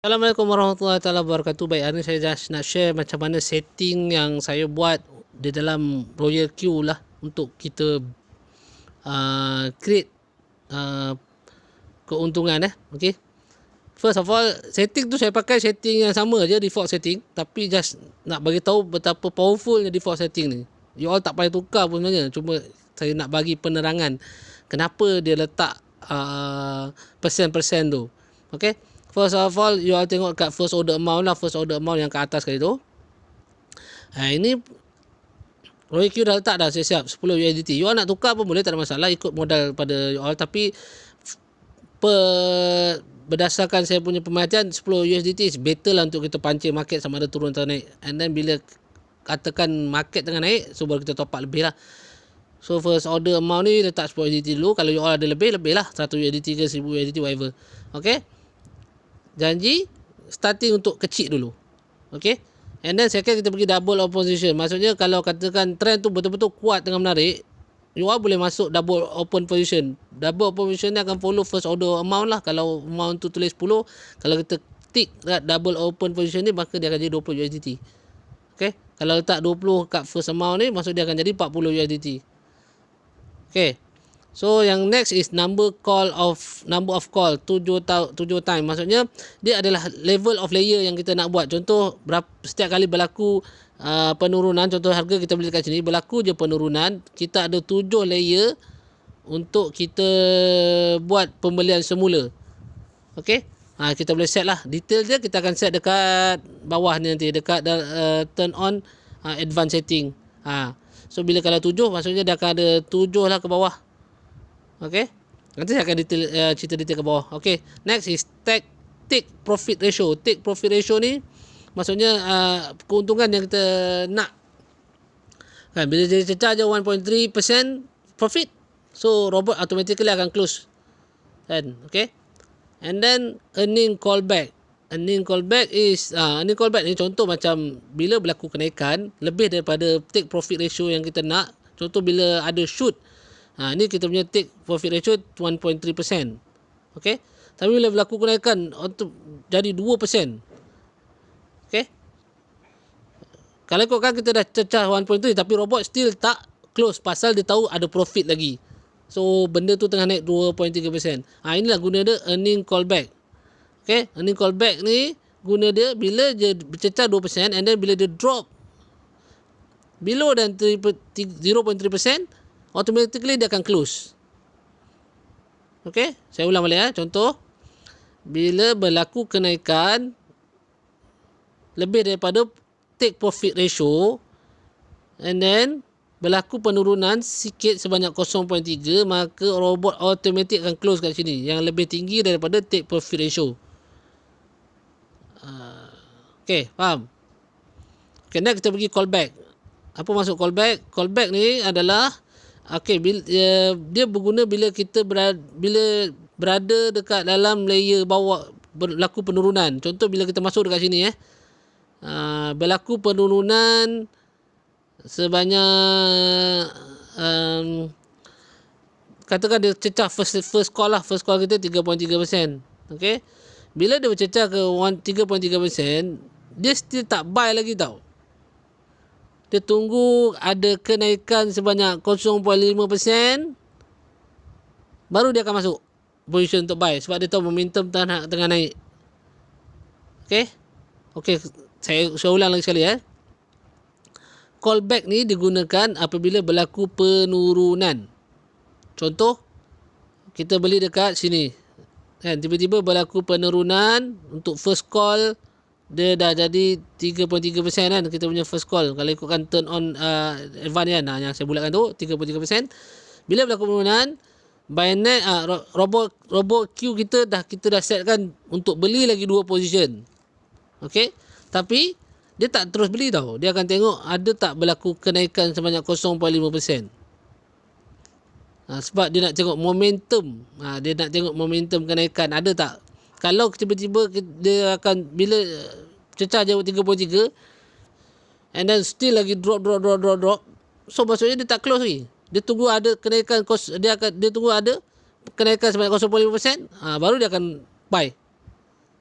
Assalamualaikum warahmatullahi taala wabarakatuh. Baik, hari ni saya just nak share macam mana setting yang saya buat di dalam Royal Queue lah untuk kita create keuntungan Okay. First of all, setting tu saya pakai setting yang sama je, default setting, tapi just nak bagi tahu betapa powerfulnya default setting ni. You all tak payah tukar pun sebenarnya, cuma saya nak bagi penerangan kenapa dia letak persen-persen tu. Okay. First of all, you all tengok kat first order amount lah, first order amount yang kat atas kali tu. Ini Royal Q dah letak dah siap-siap 10 USDT. You all nak tukar pun boleh, tak ada masalah, ikut modal pada you all, tapi berdasarkan saya punya pemerhatian 10 USDT is better lah untuk kita pancing market sama ada turun atau naik. And then bila katakan market tengah naik, so baru kita top up lebih lah. So first order amount ni letak 10 USDT dulu. Kalau you all ada lebih lah, 1 USDT ke 1000 USDT whatever. Okay. Janji starting untuk kecil dulu. Okay. And then second kita pergi double opposition. Maksudnya kalau katakan trend tu betul-betul kuat tengah menarik, you all boleh masuk double open position. Double open position ni akan follow first order amount lah. Kalau amount tu tulis 10, kalau kita tick double open position ni, maka dia akan jadi 20 USDT. Okay. Kalau letak 20 kat first amount ni, maksud dia akan jadi 40 USDT. Okay. So yang next is number of call 7 time. Maksudnya dia adalah level of layer yang kita nak buat. Contoh setiap kali berlaku penurunan, contoh harga kita beli kat sini, berlaku je penurunan, kita ada 7 layer untuk kita buat pembelian semula. Okey. Kita boleh set lah. Detail dia kita akan set dekat bawah ni nanti, dekat turn on advanced setting. So bila kalau 7, maksudnya dia akan ada 7 lah ke bawah. Okay. Nanti saya akan cerita detail ke bawah. Okay. Next is take profit ratio. Take profit ratio ni maksudnya keuntungan yang kita nak. Bila dia cecah je 1.3% profit, so robot automatically akan close. Okay. And then earning callback. Earning callback ni contoh macam bila berlaku kenaikan lebih daripada take profit ratio yang kita nak. Contoh bila ada shoot. Ni kita punya take profit ratio 1.3%. Okay. Tapi bila berlaku kenaikan untuk jadi 2%. Okay. Kalau ikutkan kita dah cecah 1.3 tapi robot still tak close pasal dia tahu ada profit lagi. So benda tu tengah naik 2.3%. Inilah guna dia earning callback. Okay. Earning callback ni guna dia bila dia cecah 2% and then bila dia drop below dan 0.3%, automatically dia akan close. Okay. Saya ulang balik Contoh. Bila berlaku kenaikan lebih daripada take profit ratio and then berlaku penurunan sikit sebanyak 0.3, maka robot automatic akan close kat sini yang lebih tinggi daripada take profit ratio. Okay. Faham? Okay. Next kita pergi callback. Apa maksud callback? Callback ni adalah dia berguna bila kita berada dekat dalam layer bawah berlaku penurunan. Contoh bila kita masuk dekat sini berlaku penurunan sebanyak katakan dia cecah first call lah. First call kita 3.3%. Okay. Bila dia bercecah ke 3.3%, dia still tak buy lagi tau. Dia tunggu ada kenaikan sebanyak 0.5%, baru dia akan masuk position untuk buy sebab dia tahu momentum tengah naik. Okay. Okay. Saya ulang lagi sekali Callback ni digunakan apabila berlaku penurunan. Contoh, kita beli dekat sini. Tiba-tiba berlaku penurunan untuk first call, dia dah jadi 3.3% kita punya first call. Kalau ikutkan turn on advance yang saya bulatkan tu 3.3%. Bila berlaku penurunan, bayanet robot Q kita dah setkan untuk beli lagi 2 position. Okay. Tapi dia tak terus beli tau. Dia akan tengok ada tak berlaku kenaikan sebanyak 0.5%. Sebab dia nak tengok momentum. Dia nak tengok momentum kenaikan ada tak. Kalau tiba-tiba dia akan bila cecah je 3.3 and then still lagi drop, so maksudnya dia tak close lagi. Dia tunggu ada kenaikan dia tunggu ada kenaikan sebanyak 0.5%, baru dia akan buy.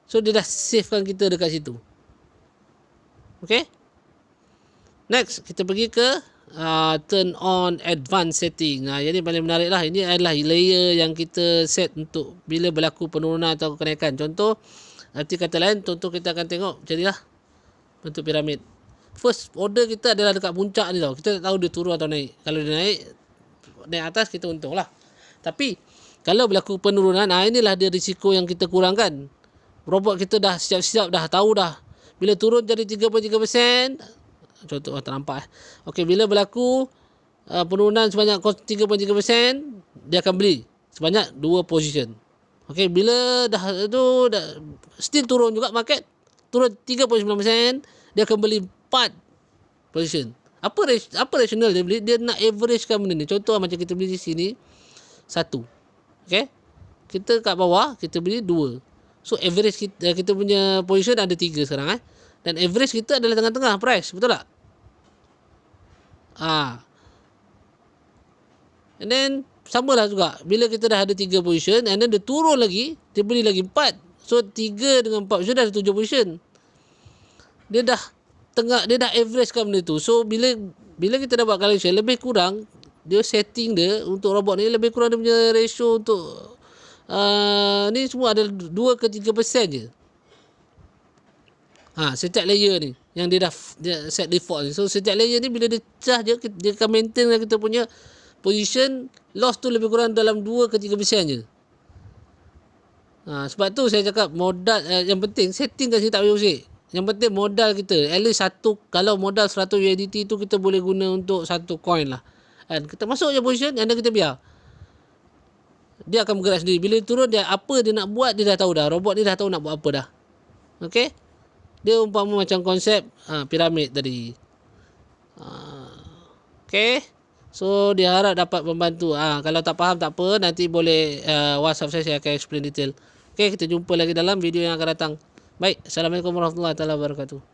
So dia dah savekan kita dekat situ. Okay. Next, kita pergi ke turn on advanced setting. Jadi paling menarik lah. Ini adalah layer yang kita set untuk bila berlaku penurunan atau kenaikan. Contoh, arti kata lain, contoh kita akan tengok jadilah bentuk piramid. First order kita adalah dekat puncak ni tau. Kita tak tahu dia turun atau naik. Kalau dia naik atas, kita untung lah. Tapi kalau berlaku penurunan, inilah dia risiko yang kita kurangkan. Robot kita dah siap-siap, dah tahu dah. Bila turun jadi 3.3%, contoh tak nampak. Okey, bila berlaku penurunan sebanyak 3.3%, dia akan beli sebanyak 2 position. Okey, bila dah still turun juga market, turun 3.9%, dia akan beli 4 position. Apa rasional dia beli? Dia nak averagekan benda ni. Contoh macam kita beli di sini 1. Okey. Kita kat bawah kita beli 2. So average kita punya position ada 3 sekarang Dan average kita adalah tengah-tengah price, betul tak? And then samalah juga. Bila kita dah ada 3 position and then dia turun lagi, dia beli lagi 4. So 3 dengan 4 position dah ada 7 position. Dia dah averagekan benda tu. So bila kita dah buat calculation lebih kurang, dia setting dia untuk robot ni lebih kurang dia punya ratio untuk ni semua ada 2-3% je. Setiap layer ni yang dia set default ni. So setiap layer ni bila dia charge dia akan maintain kita punya position loss tu lebih kurang dalam 2-3% je. Sebab tu saya cakap modal yang penting setting kat sini tak payah usik. Yang penting modal kita at least kalau modal 100 USDT tu kita boleh guna untuk 1 coin lah. Kan kita masuk je position and then kita biar. Dia akan bergerak sendiri. Bila turun dia nak buat, dia dah tahu dah. Robot ni dah tahu nak buat apa dah. Okey? Dia umpama macam konsep piramid tadi. Okey? So dia harap dapat membantu. Kalau tak faham tak apa, nanti boleh WhatsApp saya akan explain detail. Okey, kita jumpa lagi dalam video yang akan datang. Baik, Assalamualaikum warahmatullahi wabarakatuh.